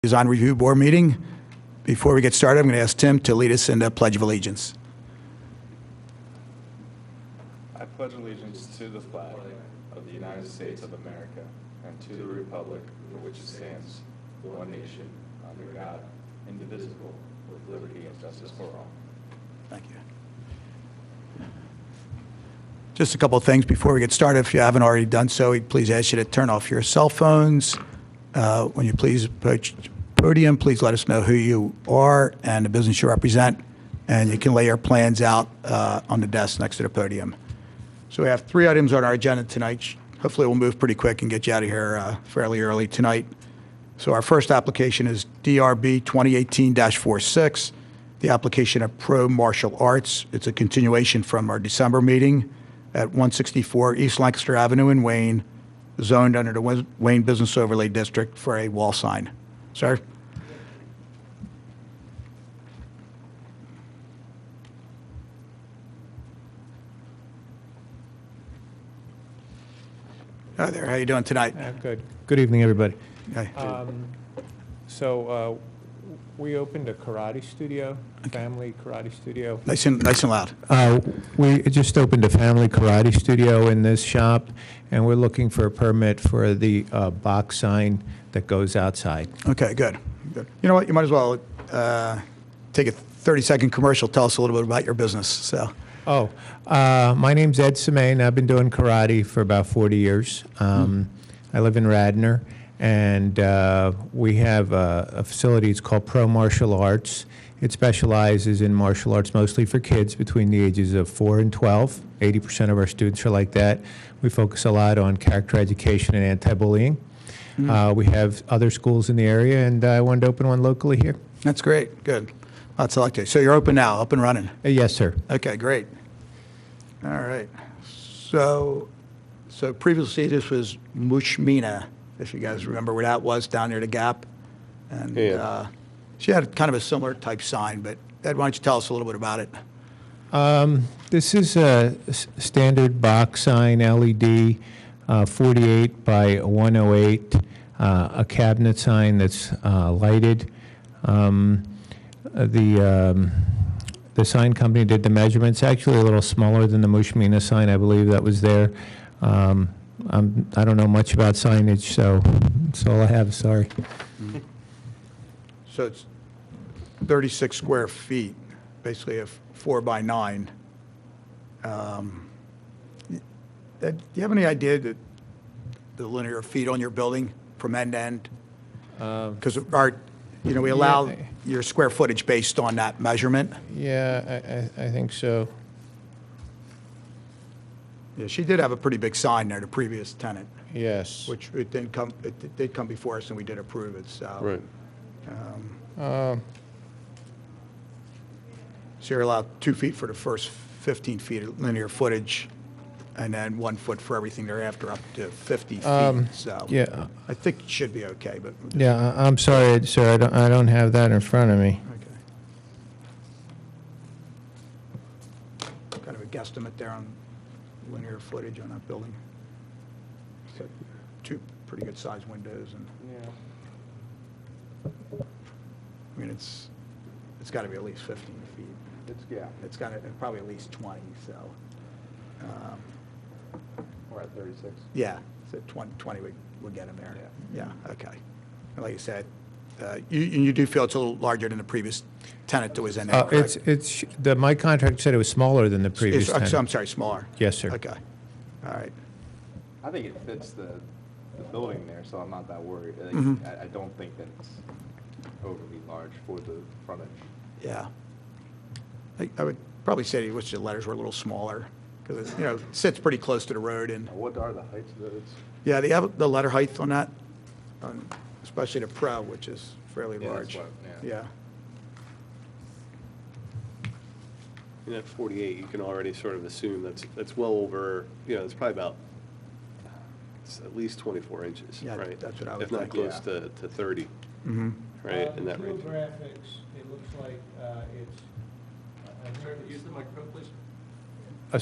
Design Review Board meeting. Before we get started, I'm going to ask Tim to lead us in the Pledge of Allegiance. I pledge allegiance to the flag of the United States of America and to the republic for which it stands, one nation, under God, indivisible, with liberty and justice for all. Thank you. Just a couple of things before we get started. If you haven't already done so, we'd please ask you to turn off your cell phones. When you please approach the podium, please let us know who you are and the business you represent, and you can lay your plans out on the desk next to the podium. So we have 3 items on our agenda tonight. Hopefully we'll move pretty quick and get you out of here fairly early tonight. So our first application is DRB 2018-46, the application of Pro Martial Arts. It's a continuation from our December meeting at 164 East Lancaster Avenue in Wayne, zoned under the Wayne Business Overlay District for a wall sign. Sir? Hi there. How you doing tonight? Good. Good evening, everybody. Hey. We opened a karate studio, family karate studio. Nice and loud. We just opened a family karate studio in this shop, and we're looking for a permit for the box sign that goes outside. Okay, good. Good. You know what? You might as well take a 30-second commercial. Tell us a little bit about your business. So. My name's Ed Semaine. I've been doing karate for about 40 years. I live in Radnor, and we have a facility. It's called Pro Martial Arts. It specializes in martial arts mostly for kids between the ages of 4 and 12. 80% of our students are like that. We focus a lot on character education and anti-bullying. We have other schools in the area, and I wanted to open one locally here. That's great. Good. That's selected. So you're open now, up and running? Yes, sir. Okay, great. All right. So previously this was Mushmina, if you guys remember where that was, down near the Gap. And she had kind of a similar type sign, but Ed, why don't you tell us a little bit about it? This is a standard box sign, LED, 48 by 108, a cabinet sign that's lighted. The sign company did the measurements. Actually, a little smaller than the Mushmina sign, I believe that was there. I don't know much about signage, so that's all I have. Sorry. So it's 36 square feet, basically a 4 by 9. Do you have any idea that the linear feet on your building from end to end? Because we allow your square footage based on that measurement. Yeah, I think so. Yeah, she did have a pretty big sign there, the previous tenant. Yes. Which it did come before us, and we did approve it. So. Right. So you're allowed 2 feet for the first 15 feet of linear footage, and then 1 foot for everything thereafter, up to 50 feet. So yeah, I think it should be okay. But yeah, I'm sorry, sir. I don't have that in front of me. Okay. Kind of a guesstimate there on linear footage on that building. So 2 pretty good sized windows, and I mean it's got to be at least 15 feet. It's got to probably at least 20. So. We're at 36. Yeah, so 20 would get him there. Yeah, okay. And like you said, you do feel it's a little larger than the previous tenant that was in there, correct? My contract said it was smaller than the previous tenant. I'm sorry, smaller. Yes, sir. Okay, all right. I think it fits the building there, so I'm not that worried. I don't think that it's overly large for the frontage. Yeah. I would probably say you wish the letters were a little smaller, because it sits pretty close to the road. And What are the heights of those? yeah, they have the letter height on that, especially the Pro, which is fairly large. Yeah. And at 48, you can already sort of assume that's well over, it's probably about, it's at least 24 inches, Yeah, right? that's what I would If not think, close to 30, right, in that range. graphics, it looks like it's... Use the microphone, please.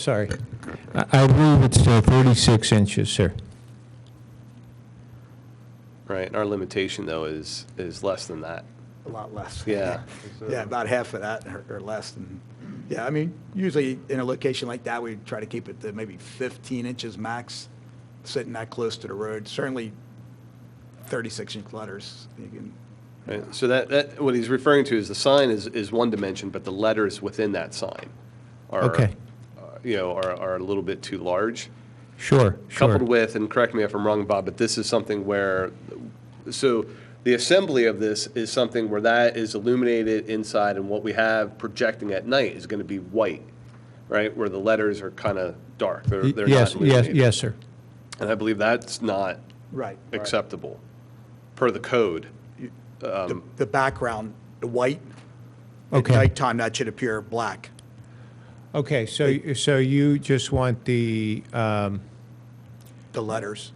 Sorry. I believe it's 36 inches, sir. right? And our limitation, though, is less than that. A lot less. Yeah. Yeah, about half of that or less than, yeah, I mean, usually in a location like that, we try to keep it to maybe 15 inches max, sitting that close to the road. Certainly 36-inch letters, you can, Right? So that what he's referring to is the sign is one dimension, but the letters within that sign are, Okay. Are a little bit too large. Sure, sure. Coupled with, and correct me if I'm wrong, Bob, but this is something where, so the assembly of this is something where that is illuminated inside, and what we have projecting at night is going to be white, right? Where the letters are kind of dark. They're Yes, not yes, illuminated. yes, sir. And I believe that's not right. acceptable per the code. The background, the white, Okay. at nighttime, that should appear black. Okay, so you just want the The letters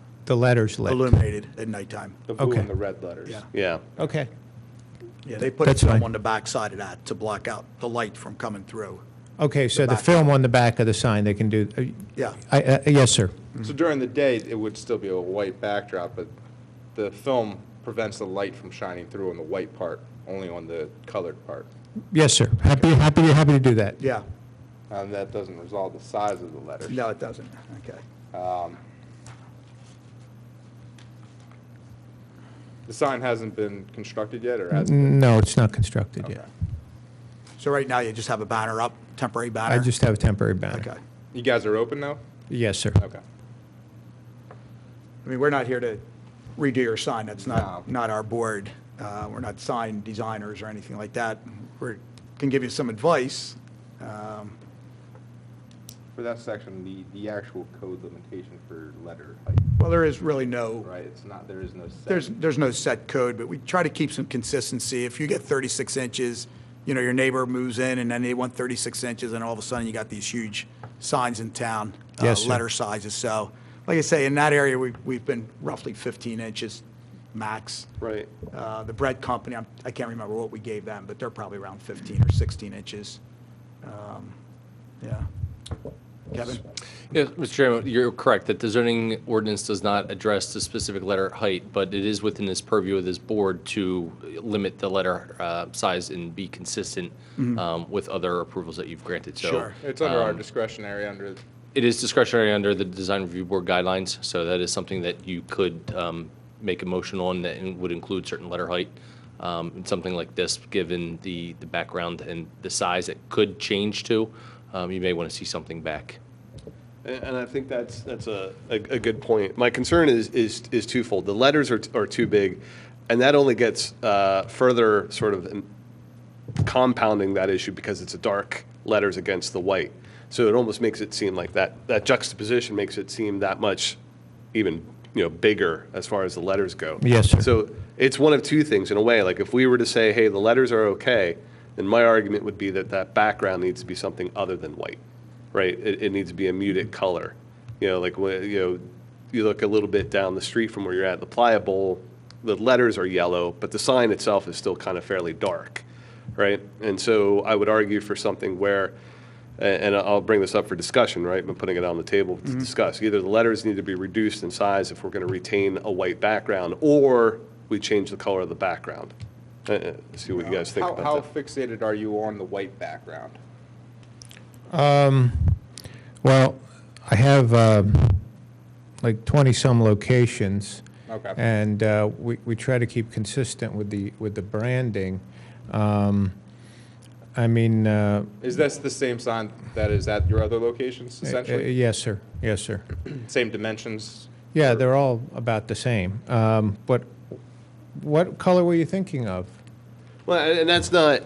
lit? illuminated at nighttime. The blue Okay. and the red letters. Yeah. Yeah. Okay, Yeah, they put That's film fine. on the back side of that to block out the light from coming through. okay, so the back. film on the back of the sign, they can do, Yeah. yes, sir. So during the day, it would still be a white backdrop, but the film prevents the light from shining through on the white part, only on the colored part. Yes, sir. Happy to do that. Yeah. And that doesn't resolve the size of the letters. No, it doesn't. Okay. The sign hasn't been constructed yet, or has it? No, it's not constructed Okay. yet. So right now, you just have a banner up, temporary banner? I just have a temporary banner. Okay. You guys are open now? Yes, sir. Okay. I mean, we're not here to redo your sign. That's No. not our board. We're not sign designers or anything like that. We can give you some advice. For that section, the actual code limitation for letter height, Well, there is really no, right? It's not, there is no set. there's no set code, but we try to keep some consistency. If you get 36 inches, you know, your neighbor moves in and then they want 36 inches, and all of a sudden you got these huge signs in town, Yes, sir. letter sizes. So, like I say, in that area, we've been roughly 15 inches max. Right. The bread company, I can't remember what we gave them, but they're probably around 15 or 16 inches. Yeah. Kevin? Yes, Mr. Chairman, you're correct that the zoning ordinance does not address the specific letter height, but it is within this purview of this board to limit the letter size and be consistent with other approvals that you've granted. So, Sure. It's under our discretionary, under, it is discretionary under the Design Review Board guidelines, so that is something that you could make a motion on that would include certain letter height. And something like this, given the background and the size it could change to, you may want to see something back. And I think that's a good point. My concern is twofold. The letters are too big, and that only gets further sort of compounding that issue because it's a dark letters against the white. So it almost makes it seem like that juxtaposition makes it seem that much even bigger as far as the letters go. Yes, sir. So it's one of two things in a way. Like if we were to say, hey, the letters are okay, then my argument would be that background needs to be something other than white, right? It needs to be a muted color. Like you look a little bit down the street from where you're at, the Pliable, the letters are yellow, but the sign itself is still kind of fairly dark, right? And so I would argue for something where, and I'll bring this up for discussion, right? I'm putting it on the table to discuss. Either the letters need to be reduced in size if we're going to retain a white background, or we change the color of the background. See what you guys think how about that. fixated are you on the white background? Well, I have like 20-some locations. Okay. And we try to keep consistent with the branding. I mean, Is this the same sign that is at your other locations, essentially? yes, sir. Yes, sir. Same dimensions? Yeah, they're all about the same. But what color were you thinking of? Well, and that's not,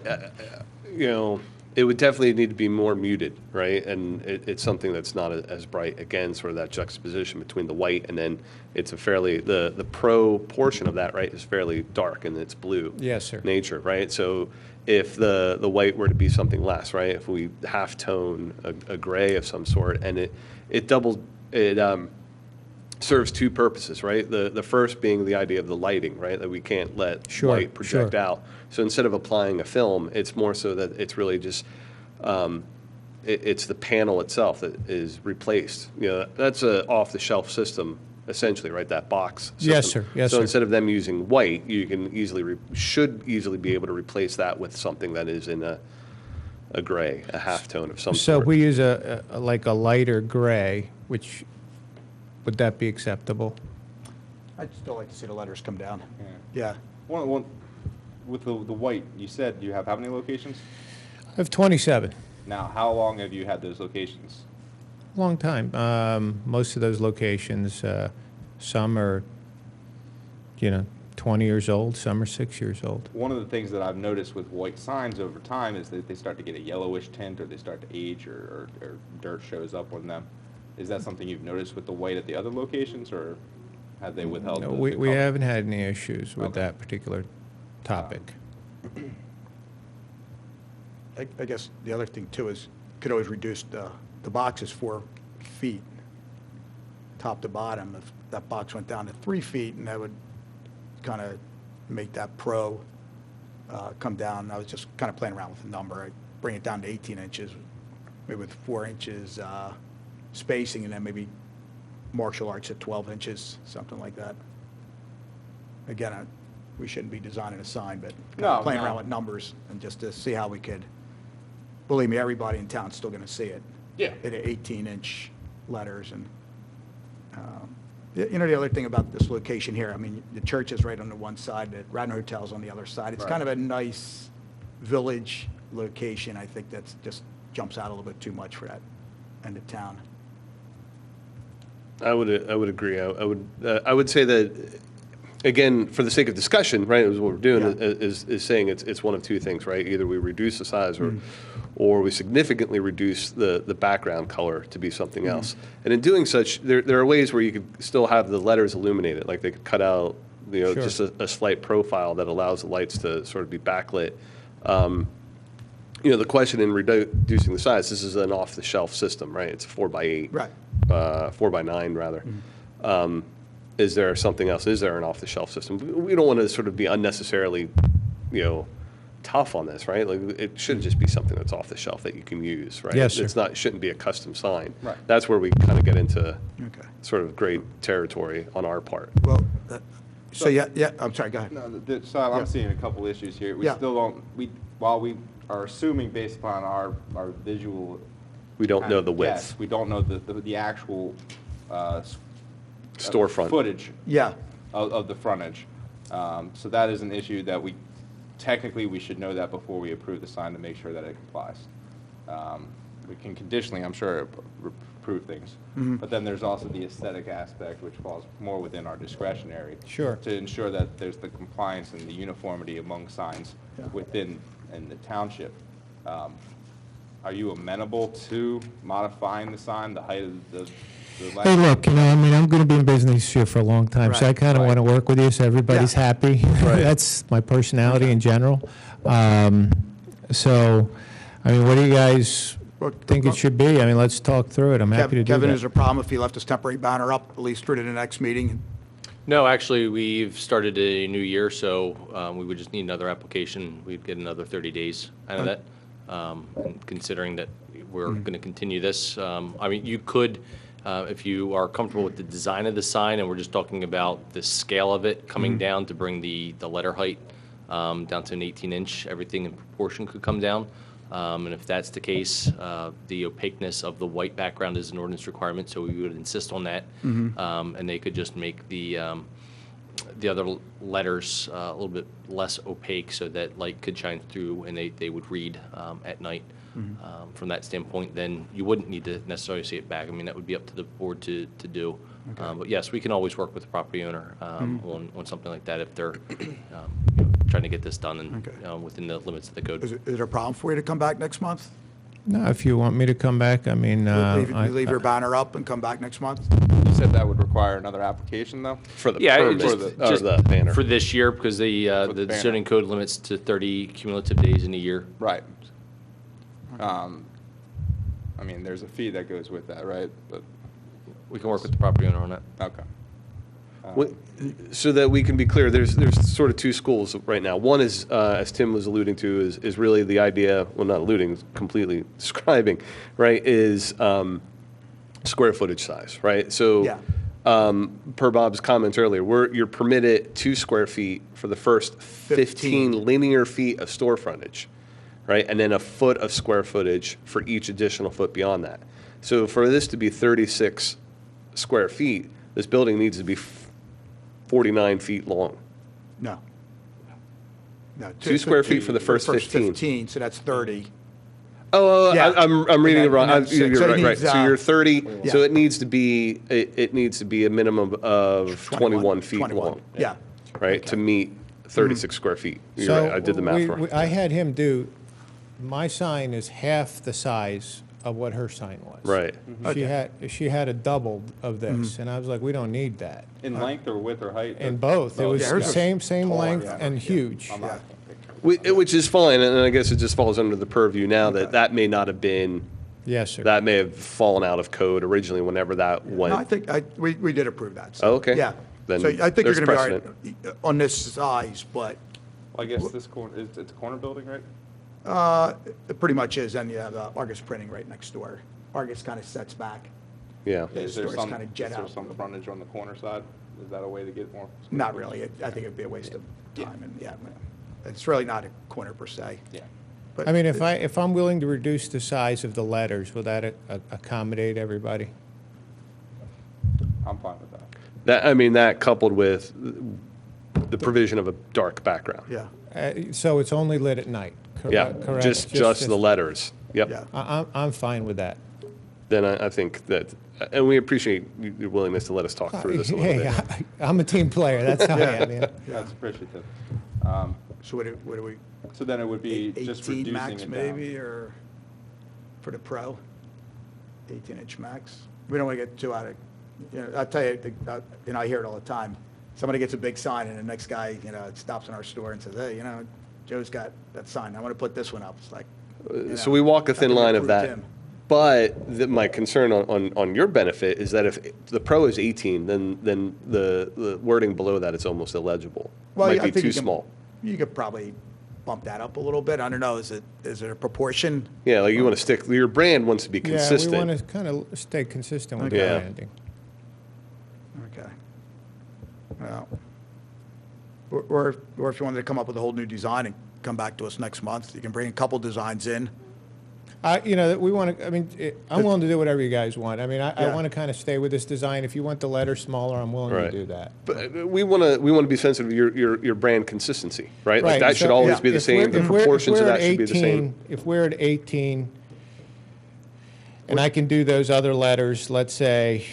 it would definitely need to be more muted, right? And it's something that's not as bright. Again, sort of that juxtaposition between the white and then it's a fairly, the pro portion of that, right, is fairly dark and it's blue. Yes, sir. Nature, right? So if the white were to be something less, right? If we half tone a gray of some sort and it serves two purposes, right? The first being the idea of the lighting, right? That we can't let Sure, light project sure. out. So instead of applying a film, it's more so that it's really just, it's the panel itself that is replaced. That's a off-the-shelf system essentially, right? That box system. Yes, sir. Yes, so sir. instead of them using white, you can should easily be able to replace that with something that is in a gray, a halftone of some So sort. we use like a lighter gray, which, would that be acceptable? I'd still like to see the letters come down. Yeah. Yeah. With the white, you said you have how many locations? I have 27. Now, how long have you had those locations? Long time. Most of those locations, some are, 20 years old, some are 6 years old. One of the things that I've noticed with white signs over time is that they start to get a yellowish tint, or they start to age, or dirt shows up on them. Is that something you've noticed with the white at the other locations, or have they withheld? No, the we color? haven't had any issues with Okay. that particular topic. I guess the other thing too is, could always reduce the boxes 4 feet, top to bottom. If that box went down to 3 feet, and that would kind of make that Pro come down. I was just kind of playing around with the number. I'd bring it down to 18 inches, maybe with 4 inches spacing, and then maybe martial arts at 12 inches, something like that. Again, we shouldn't be designing a sign, but kind No, of playing no. around with numbers and just to see how we could. Believe me, everybody in town's still going to see it. Yeah. At 18-inch letters. And the other thing about this location here, I mean, the church is right on the one side, the Radnor Hotel's on the other side. It's kind of a nice village location. I think that's just jumps out a little bit too much for that end of town. I would agree. I would say that, again, for the sake of discussion, right, is what we're doing, Yeah. is saying it's one of two things, right? Either we reduce the size or we significantly reduce the background color to be something else. And in doing such, there are ways where you could still have the letters illuminated, like they could cut out, Sure. just a slight profile that allows the lights to sort of be backlit. The question in reducing the size, this is an off-the-shelf system, right? It's a 4x8. Right. 4x9 rather. Is there something else? Is there an off-the-shelf system? We don't want to sort of be unnecessarily, tough on this, right? Like, it should just be something that's off the shelf that you can use, right? Yes, sir. It shouldn't be a custom sign. Right. That's where we kind of get into Okay. sort of great territory on our part. Well, so yeah, I'm sorry, go ahead. No, so I'm Yeah. seeing a couple issues here. We Yeah. still don't, while we are assuming based upon our visual. We don't kind know of the width. guess, we don't know the actual Storefront. footage Yeah, of the frontage. So that is an issue that technically we should know that before we approve the sign to make sure that it complies. We can conditionally, I'm sure, approve things. But then there's also the aesthetic aspect, which falls more within our discretionary. Sure. To ensure that there's the compliance and the uniformity among signs Yeah. within the township. Are you amenable to modifying the sign, the height of the Hey, light? look, I'm going to be in business here for a long time, so I Right, kind of want to work with you so everybody's Yeah. happy. That's my personality in general. So, what do you guys Well, think it should be? Let's talk through it. I'm happy to do Kevin, that. is there a problem if he left his temporary banner up, at least through to the next meeting? No, actually, we've started a new year, so we would just need another application. We'd get another 30 days out of that. And considering that we're going to continue this, you could, if you are comfortable with the design of the sign, and we're just talking about the scale of it coming down to bring the letter height down to an 18-inch, everything in proportion could come down. And if that's the case, the opaqueness of the white background is an ordinance requirement, so we would insist on that. And they could just make the other letters a little bit less opaque so that light could shine through and they would read at night. From that standpoint, then you wouldn't need to necessarily see it back. That would be up to the board to do. But yes, we can always work with the property owner on something like that if they're trying to get this done and Okay. within the limits of the code. Is there a problem for you to come back next month? No, if you want me to come back, Leave your banner up and come back next month? You said that would require another application, though? For the Yeah, permit, just or the banner. for this year, because the the banner. zoning code limits to 30 cumulative days in a year. Right. There's a fee that goes with that, right? But, We can work with the property owner on that. okay. So that we can be clear, there's sort of two schools right now. One is, as Tim was alluding to, is really the idea, well, not alluding, completely describing, right, is square footage size, right? So Yeah. per Bob's comments earlier, you're permitted 2 square feet for the first 15 linear feet of store frontage, right? And then a foot of square footage for each additional foot beyond that. So for this to be 36 square feet, this building needs to be 49 feet long. No. No. 2 square feet for the first 15. 15, so that's 30. Oh, Yeah. I'm reading it wrong. And then You're six. So it right, right. needs, So you're 30, yeah. so it needs to be, it needs to be a minimum of 21 feet 21. long, Yeah. right? To meet 36 square feet. You're So right, I did the math wrong. I had him do, my sign is half the size of what her sign was. Right. She had a double of this, and I was like, we don't need that. In length or width or height? In both, it was yeah, the hers was same taller, length yeah. and huge. I'm not- Which is fine, and I guess it just falls under the purview now that that may not have been, Yes, sir. that may have fallen out of code originally whenever that No, I went. think, we did approve that. so, Oh, okay. Yeah. Then So I think you're there's going to be all right on this size, but Well, I guess this corner, it's a corner building, right? it pretty much is. And you have Argus Printing right next door. Argus kind of sets back. Yeah. The Is there stores some, kind of jet is there out. some frontage on the corner side? Is that a way to get more? Not really. I think it'd be a waste of time. And yeah, it's really not a corner per se. Yeah. But I mean, if I'm willing to reduce the size of the letters, will that accommodate everybody? I'm fine with that. That coupled with the provision of a dark background. Yeah. So it's only lit at night, Yeah, correct? just the letters. Yep. Yeah. I'm fine with that. Then I think that, and we appreciate your willingness to let us talk through this a little Hey, bit. I'm a team player, that's how I am, yeah. That's appreciative. So what do we, So then it would be just 18 reducing max it down. maybe, or for the pro? 18-inch max? We don't want to get too out of, I'll tell you, I hear it all the time. Somebody gets a big sign and the next guy, stops in our store and says, hey, Joe's got that sign. I want to put this one up. It's like. So we walk a I thin think we line of approved that. him. But my concern on your benefit is that if the pro is 18, then the wording below that is almost illegible. Well, Might I be think too you can- small. You could probably bump that up a little bit. I don't know, is it a proportion? Yeah, like you want to stick, your brand wants to be Yeah, consistent. we want to kind of stay consistent with the Okay. Yeah. branding. Okay. Well, or if you wanted to come up with a whole new design and come back to us next month, you can bring a couple designs in. We want to, I'm willing to do whatever you guys want. I Yeah. want to kind of stay with this design. If you want the letter smaller, I'm willing Right. to do that. But we want to be sensitive to your brand consistency, right? Like Right, that should so always yeah, be the same. The If we're proportions of at that should be the 18 same. If we're at 18, and I can do those other letters, let's say,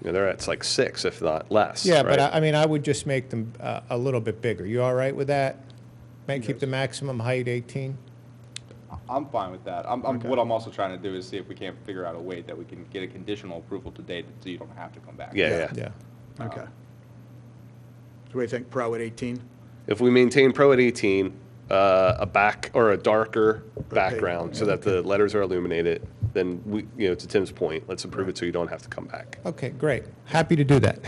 Yeah, they're at like 6, if not less. yeah, but right? I would just make them a little bit bigger. You all right with that? Keep the maximum height 18? I'm fine with that. What I'm also trying to do is see if we can't figure out a way that we can get a conditional approval today so you don't have to come back. Yeah. Yeah. Okay. So what do you think, pro at 18? If we maintain pro at 18, a back or a darker background so that the letters are illuminated, then to Tim's point, let's approve it so you don't have to come back. Okay, great. Happy to do that.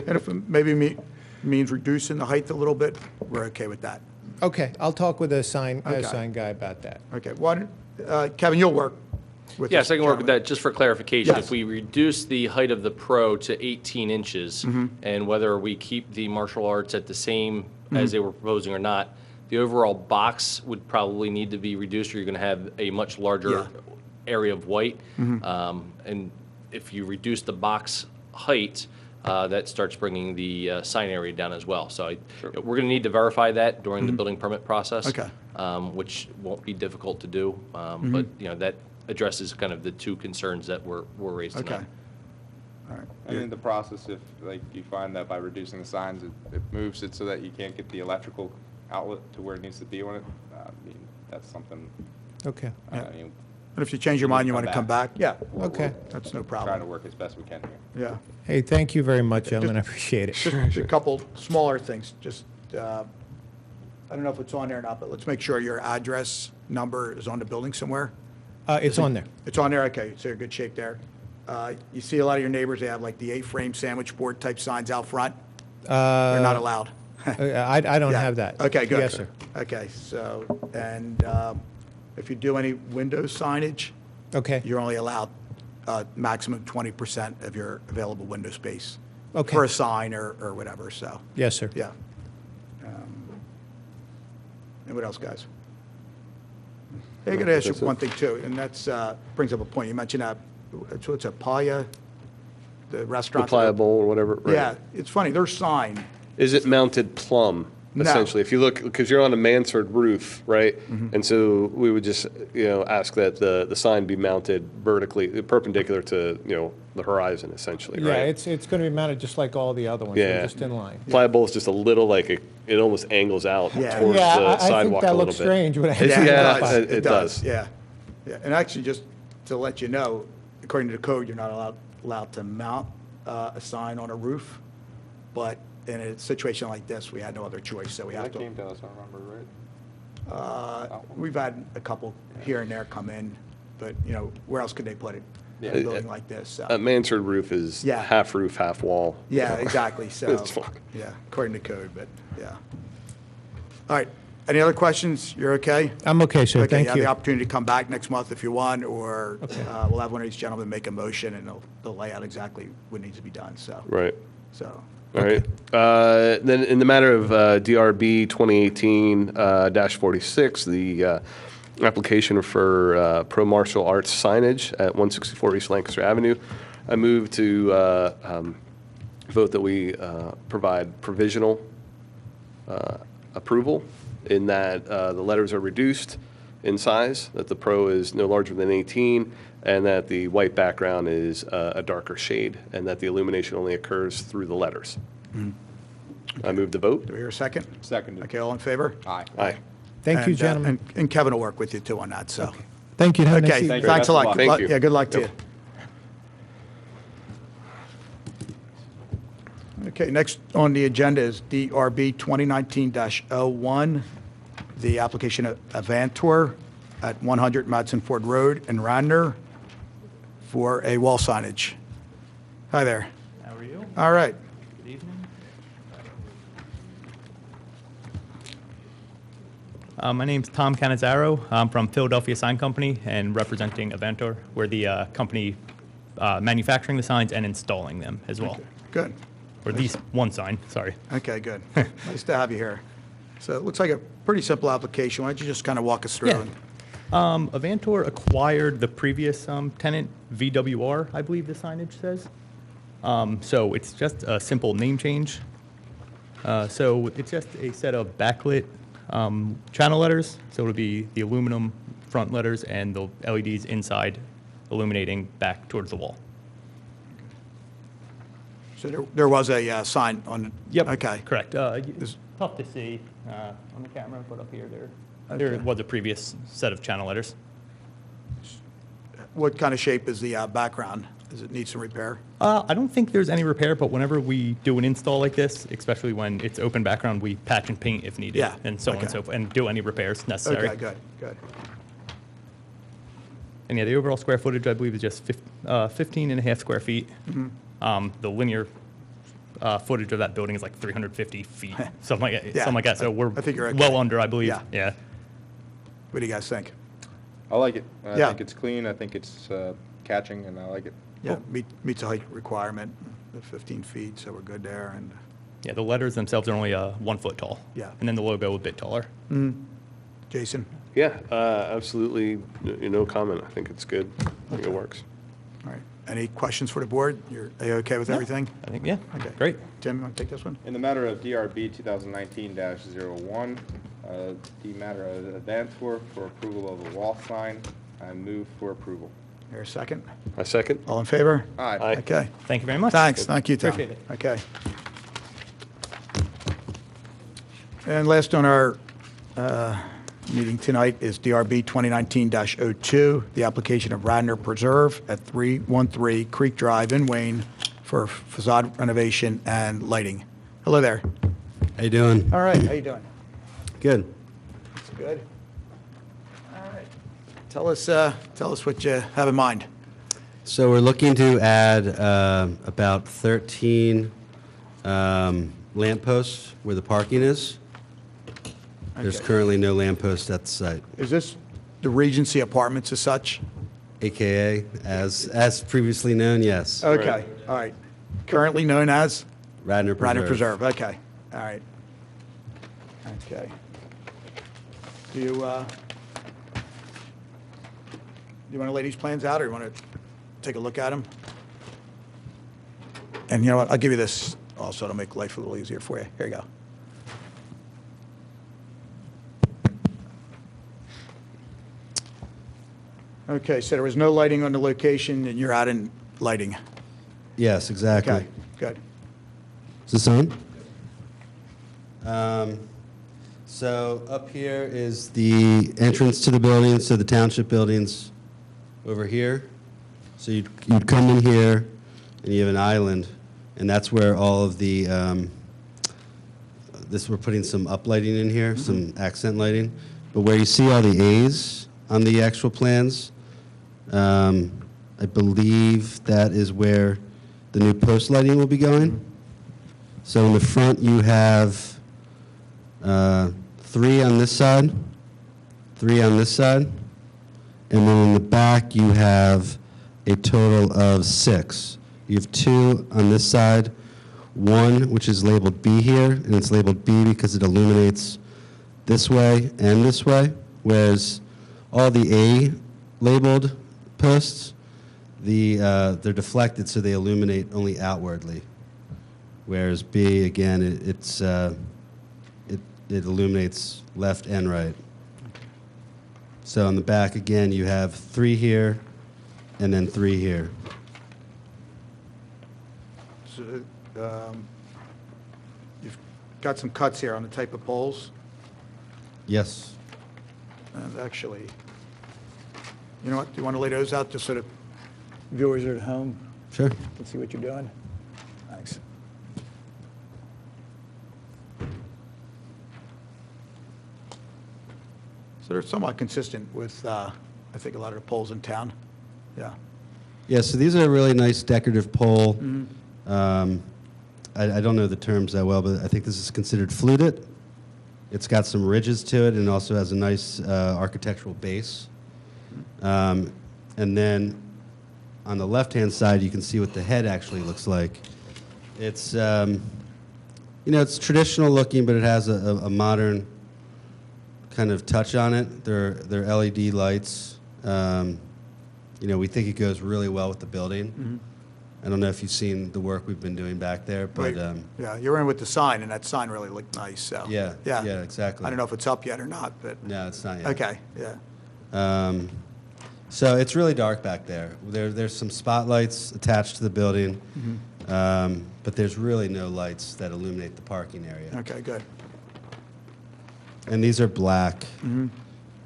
And if it maybe means reducing the height a little bit, we're okay with that. Okay, I'll talk with a sign Okay. guy about that. Okay, Kevin, you'll work with Yes, this I can work with gentleman. that. Just for clarification, Yes. if we reduce the height of the pro to 18 inches, and whether we keep the martial arts at the same as they were proposing or not, the overall box would probably need to be reduced, or you're going to have a much larger Yeah. area of white. And if you reduce the box height, that starts bringing the sign area down as well. So we're going to need to verify that during the building permit process. Okay. Which won't be difficult to do. But, that addresses kind of the two concerns that were raised Okay. tonight. All right. And in the process, if you find that by reducing the signs, it moves it so that you can't get the electrical outlet to where it needs to be on it, that's something, Okay, And if you change your mind, you want to come back? Yeah. okay. That's no trying to problem. work as best we can here. Yeah. Hey, thank you very much, gentlemen. I appreciate it. Just a couple smaller things, I don't know if it's on there or not, but let's make sure your address number is on the building somewhere. It's on there. It's on there, okay, so you're in good shape there. You see a lot of your neighbors, they have like the 8-frame sandwich board type signs out front. They're not allowed. I don't Yeah. have that. Okay, good. Yes, sir. Okay, so, and if you do any window signage, Okay, you're only allowed maximum 20% of your available window space. Okay. for a sign or whatever, so, Yes, sir. yeah. And what else, guys? Hey, I got to ask you That's it. one thing, too, and that's, brings up a point. You mentioned, what's a Playa, the The restaurant? pliable or whatever. Right. Yeah, it's funny, their sign, Is it mounted plumb, No. essentially? If you look, because you're on a mansard roof, right? Mm-hmm. And so we would just, ask that the sign be mounted vertically, perpendicular to, the horizon, essentially, Yeah, right? it's going to be mounted just like all the other ones. They're Yeah. just in line. Pliable is just a little like, it almost angles out Yeah. towards Yeah, the I think sidewalk a that little looks bit. strange when I yeah, Yeah, it does, it does. yeah. Yeah, and actually, just to let you know, according to the code, you're not allowed to mount a sign on a roof, but in a situation like this, we had no other choice, so we have That to. came to us, I remember, right? We've had a couple here and there come in, but, where else could they put it? In a Yeah. building like this, so. A mansard roof is Yeah. half roof, half wall. Yeah, exactly, so. It's fine. Yeah, according to code, but, yeah. All right, any other questions? You're okay? I'm okay, sir. Okay, Thank you have the you. opportunity to come back next month if you want, or we'll have one of these gentlemen make a motion, and they'll lay out exactly what needs to be done, so. Right. So, All right. Then in the matter of DRB 2018-46, the application for Pro Martial Arts signage at 164 East Lancaster Avenue, I move to vote that we provide provisional approval in that the letters are reduced in size, that the Pro is no larger than 18, and that the white background is a darker shade, and that the illumination only occurs through the letters. I move the vote. do we hear a second? Seconded. Okay, all in favor? Aye. Aye. Thank you, And, gentlemen. And Kevin will work with you, too, on that, so. Thank you. Have a nice Okay, evening. you. thanks a Best of lot. luck. Thank you. Yeah, good luck to you. Yep. Okay, next on the agenda is DRB 2019-01, the application of Avantor at 100 Madison Ford Road in Radnor for a wall signage. Hi there. How are you? All right. Good evening. My name's Tom Canizaro. I'm from Philadelphia Sign Company and representing Avantor. We're the company manufacturing the signs and installing them as well. Good. Or at least one sign, sorry. Okay, good. Nice to have you here. So it looks like a pretty simple application. Why don't you just kind of walk us through? Yeah. it? Avantor acquired the previous tenant, VWR, I believe the signage says. So it's just a simple name change. So it's just a set of backlit channel letters. So it'll be the aluminum front letters and the LEDs inside illuminating back towards the wall. So there was a sign on. Yep. Okay. Correct. Is- Tough to see on the camera, but up here there Okay. was a previous set of channel letters. What kind of shape is the background? Does it need some repair? I don't think there's any repair, but whenever we do an install like this, especially when it's open background, we patch and paint if needed, Yeah, and so on okay. and so forth, and do any repairs necessary. Okay, good, good. And yeah, the overall square footage, I believe, is just 15 and a half square feet. Mm-hmm. The linear footage of that building is like 350 feet, something like that. Yeah, Something like that. So we're I think you're okay. well under, I believe. Yeah. Yeah. What do you guys think? I like it. I Yeah. think it's clean, I think it's catching, and I like it. Yeah, meets the height requirement, the 15 feet, so we're good there, and, Yeah, the letters themselves are only 1 foot tall. Yeah. And then the logo a bit taller. Jason? Yeah, absolutely, no comment. I think it's good. I think it works. All right. Any questions for the board? Are you okay with everything? I think, yeah. Okay. Great. Tim, you want to take this one? In the matter of DRB 2019-01, the matter of Avantor for approval of a wall sign, I move for approval. Here, a second. I second. All in favor? Aye. Aye. Okay. Thank you very much. Thanks. Thank you, Tom. Appreciate it. Okay. And last on our meeting tonight is DRB 2019-02, the application of Radnor Preserve at 313 Creek Drive in Wayne for facade renovation and lighting. Hello there. How you doing? All right, how you doing? Good. That's good. All right. Tell us what you have in mind. So we're looking to add about 13 lampposts where the parking is. There's Okay. currently no lamppost at the site, Is this the Regency Apartments as such? AKA as previously known. Yes. Okay, all right. currently known as Radnor Preserve. Radnor Preserve. Okay, all right. Okay. Do you want to lay these plans out, or you want to take a look at them? And you know what? I'll give you this also to make life a little easier for you. Here you go. Okay, so there was no lighting on the location, and you're out in lighting. Yes, exactly. Okay, good. Is this on? So up here is the entrance to the building, so the township building's over here. So you'd come in here, and you have an island, and that's where all of the, we're putting some uplighting in here, some accent lighting. But where you see all the A's on the actual plans, I believe that is where the new post lighting will be going. So in the front, you have 3 on this side, 3 on this side, and then in the back, you have a total of 6. You have 2 on this side, 1 which is labeled B here, and it's labeled B because it illuminates this way and this way, whereas all the A labeled posts, they're deflected so they illuminate only outwardly, whereas B, again, it illuminates left and right. So on the back, again, you have 3 here and then 3 here. So, you've got some cuts here on the type of poles. Yes. And actually, you know what, do you want to lay those out just so that viewers are at home Sure. can see what you're doing? Thanks. So they're somewhat consistent with, I think, a lot of the poles in town. Yeah. Yeah, so these are a really nice decorative pole. I don't know the terms that well, but I think this is considered fluted. It's got some ridges to it and also has a nice architectural base. And then on the left-hand side, you can see what the head actually looks like. It's, it's traditional looking, but it has a modern kind of touch on it. They're LED lights. We think it goes really well with the building. I don't know if you've seen the work we've been doing back there, but Right. Yeah, you're in with the sign, and that sign really looked nice, so. yeah, exactly. I don't know if it's up yet or not, but, No, it's not yet. okay, yeah. So it's really dark back there. There's some spotlights attached to the building, but there's really no lights that illuminate the parking area. Okay, good. And these are black,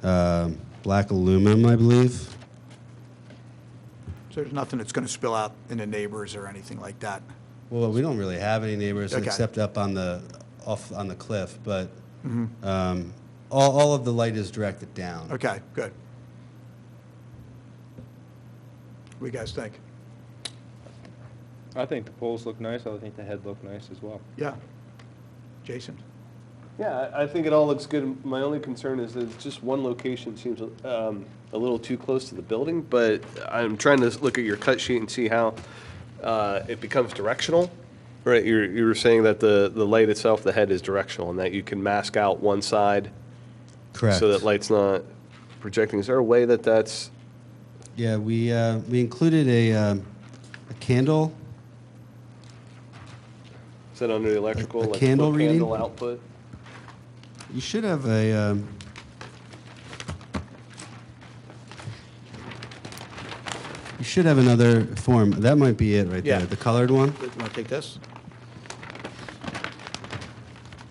black aluminum, I believe. So there's nothing that's going to spill out in the neighbors or anything like that? Well, we don't really have any neighbors Okay. except up on the on the cliff, but all of the light is directed down. Okay, good. What do you guys think? I think the poles look nice. I think the head looked nice as well. Yeah. Jason? Yeah, I think it all looks good. My only concern is that it's just one location seems a little too close to the building, but I'm trying to look at your cut sheet and see how it becomes directional. Right, you were saying that the light itself, the head is directional, and that you can mask out one side. Correct. So that light's not projecting. Is there a way that that's... Yeah, we included a candle. Is that under the electrical? A like candle foot reading? Candle output? You should have a. You should have another form. That might be it right Yeah. there. The colored one. You want to take this?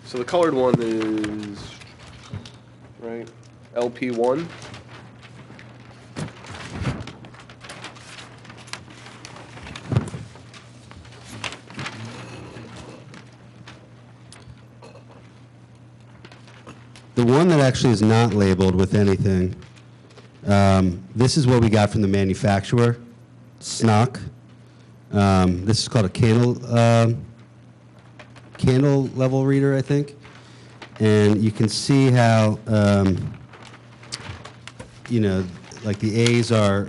So the colored one is, right, LP1? The one that actually is not labeled with anything, this is what we got from the manufacturer, Snock. This is called a candle level reader, I think. And you can see how, like the A's are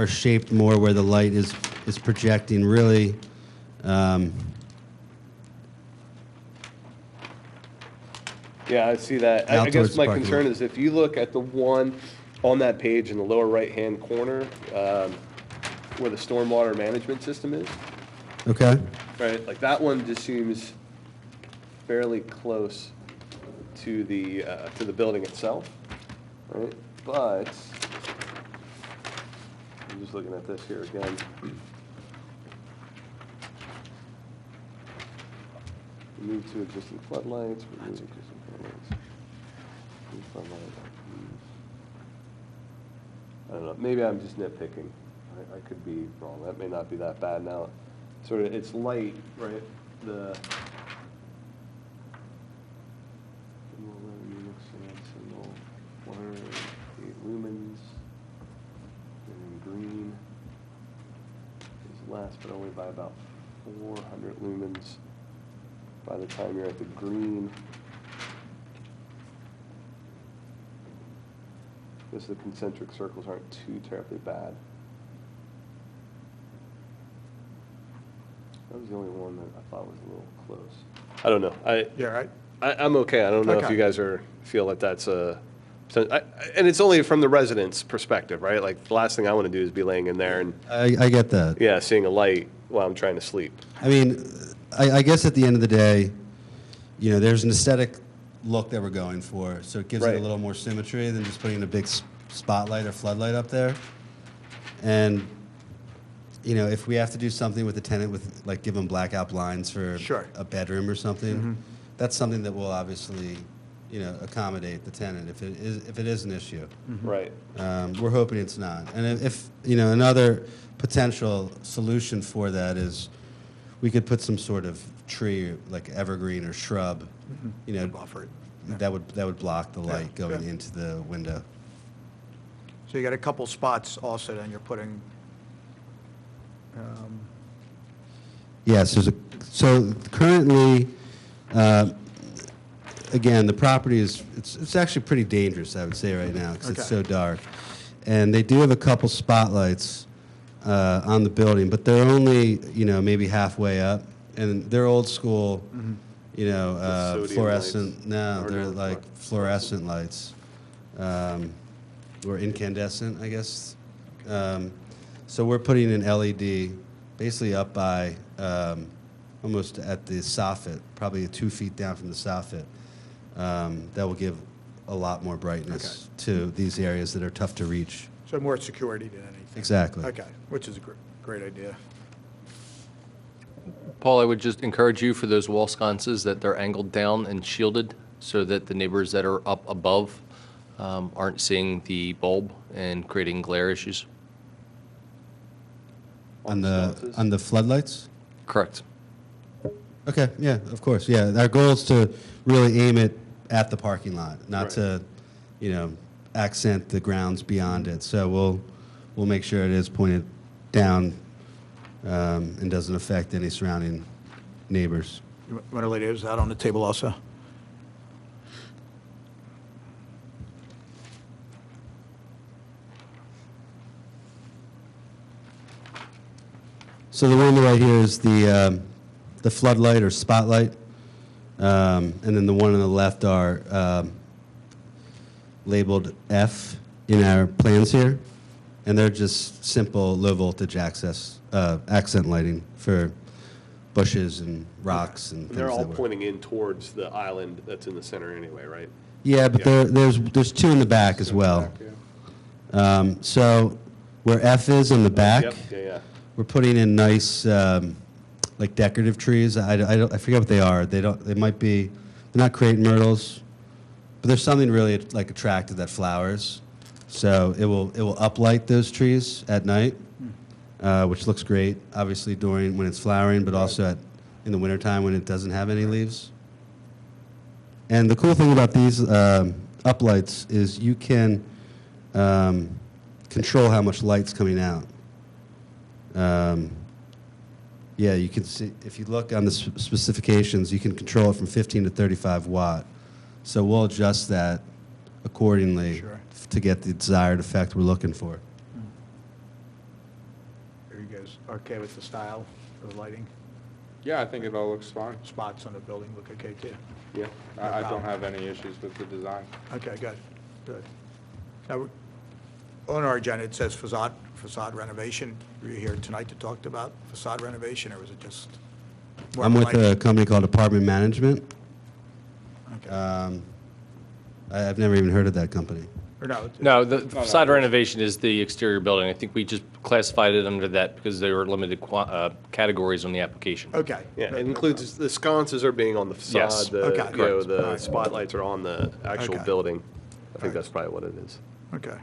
shaped more where the light is projecting really Um, Yeah, I see that. Out I towards guess the my parking concern lot. is if you look at the one on that page in the lower right-hand corner, where the stormwater management system is, Okay. right, like that one just seems fairly close to the building itself, right? But, I'm just looking at this here again. Remove to existing floodlights, remove existing floodlights. Remove floodlights. I don't know, maybe I'm just nitpicking. I could be wrong, that may not be that bad now. Sort of, it's light, right, the. Single, 108 lumens, and green is less, but only by about 400 lumens. By the time you're at the green, I guess the concentric circles aren't too terribly bad. That was the only one that I thought was a little close. I don't know. Yeah, right? I'm okay. I don't know if Okay. you guys feel that that's a, and it's only from the resident's perspective, right? Like, the last thing I want to do is be laying in there and, I get that. yeah, seeing a light while I'm trying to sleep. I mean, I guess at the end of the day, you know, there's an aesthetic look that we're going for, so it gives it Right. a little more symmetry than just putting a big spotlight or floodlight up there. And, you know, if we have to do something with the tenant, with like give them blackout blinds for Sure. a bedroom or something, that's something that will obviously, you know, accommodate the tenant if it is an issue. Right. We're hoping it's not. And if, you know, another potential solution for that is we could put some sort of tree, like evergreen or shrub, you know, Buffer it. that would block the light Yeah, going yeah. into the window. So you got a couple spots also, then you're putting, Yes, so currently, again, the property it's actually pretty dangerous, I would say right now, because Okay. it's so dark. And they do have a couple spotlights on the building, but they're only, you know, maybe halfway up, and they're old school, you know, With sodium fluorescent. lights? No, Or they're no, like fluorescent lights, or incandescent, I guess. So we're putting an LED, basically up by almost at the soffit, probably 2 feet down from the soffit. That will give a lot more brightness to these areas that are tough to reach. so more security than anything. Exactly. Okay, which is a great idea. Paul, I would just encourage you for those wall sconces that they're angled down and shielded so that the neighbors that are up above aren't seeing the bulb and creating glare issues. On the floodlights? Correct. Okay, yeah, of course, yeah. Our goal is to really aim it at the parking lot, not Right. to, you know, accent the grounds beyond it. So we'll make sure it is pointed down and doesn't affect any surrounding neighbors. You want to lay those out on the table also? So the one on the right here is the floodlight or spotlight, and then the one on the left are labeled F in our plans here, and they're just simple low voltage accent lighting for bushes and rocks and things They're all that were. pointing in towards the island that's in the center anyway, right? Yeah, but Yeah. there's two in the back as well. So where F is in the back. Yep, yeah. We're putting in nice, like decorative trees. I forget what they are. They might be, they're not crepe myrtles, but there's something really like attractive that flowers. So it will uplight those trees at night, which looks great, obviously when it's flowering, but also in the wintertime when it doesn't have any leaves. And the cool thing about these uplights is you can control how much light's coming out. Yeah, you can see, if you look on the specifications, you can control it from 15 to 35 watt. So we'll adjust that accordingly Sure. to get the desired effect we're looking for. There you go. Okay with the style of the lighting? Yeah, I think it all looks fine. Spots on the building look okay too? Yeah, I don't have any issues with the design. Okay, good, good. Now, on our agenda, it says facade renovation. Were you here tonight to talk about facade renovation, or was it just? more I'm with like- a company called Apartment Management. Okay. I've never even heard of that company. Or no? No, the facade renovation is the exterior building. I think we just classified it under that because there were limited categories on the application. Okay. Yeah, it includes, the sconces are being on the Yes. facade, the, Okay. you know, Correct. the Alright. spotlights are on the actual Okay. building. I think Alright. that's probably what it is. Okay.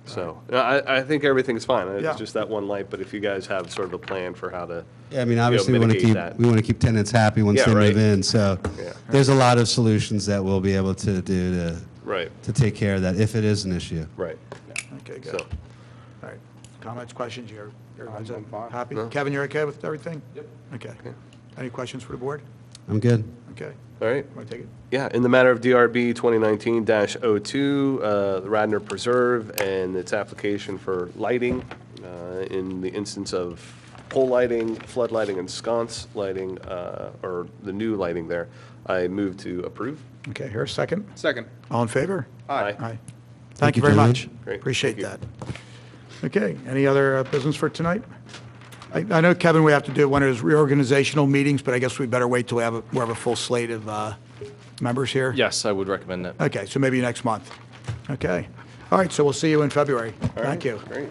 So, I think everything's fine. Yeah. It's just that one light, but if you guys have sort of a plan for how to, Yeah, I mean, obviously, mitigate that. we want to keep tenants happy once Yeah, they right. move in, so Yeah. there's a lot of solutions that we'll be able to do right, to take care of that if it is an issue. right. Okay, good. So, All right. Comments, questions? Everybody's I'm fine. happy? No. Kevin, you're okay with everything? Yep. Okay. Any questions for the board? I'm good. Okay. all right. Want to take it? Yeah, in the matter of DRB 2019-02, the Radnor Preserve and its application for lighting, in the instance of pole lighting, flood lighting, and sconce lighting, or the new lighting there, I move to approve. Okay, here, a second. Second. All in favor? Aye. Aye. Thank you you, very gentlemen. much. Great. Appreciate Thank that. Okay, any other business for tonight? I know, Kevin, we have to do one of his reorganizational meetings, but I guess we better wait till we have more of a full slate of members here? Yes, I would recommend that. Okay, so maybe next month. Okay. All right, so we'll see you in February. All right, Thank you. Great.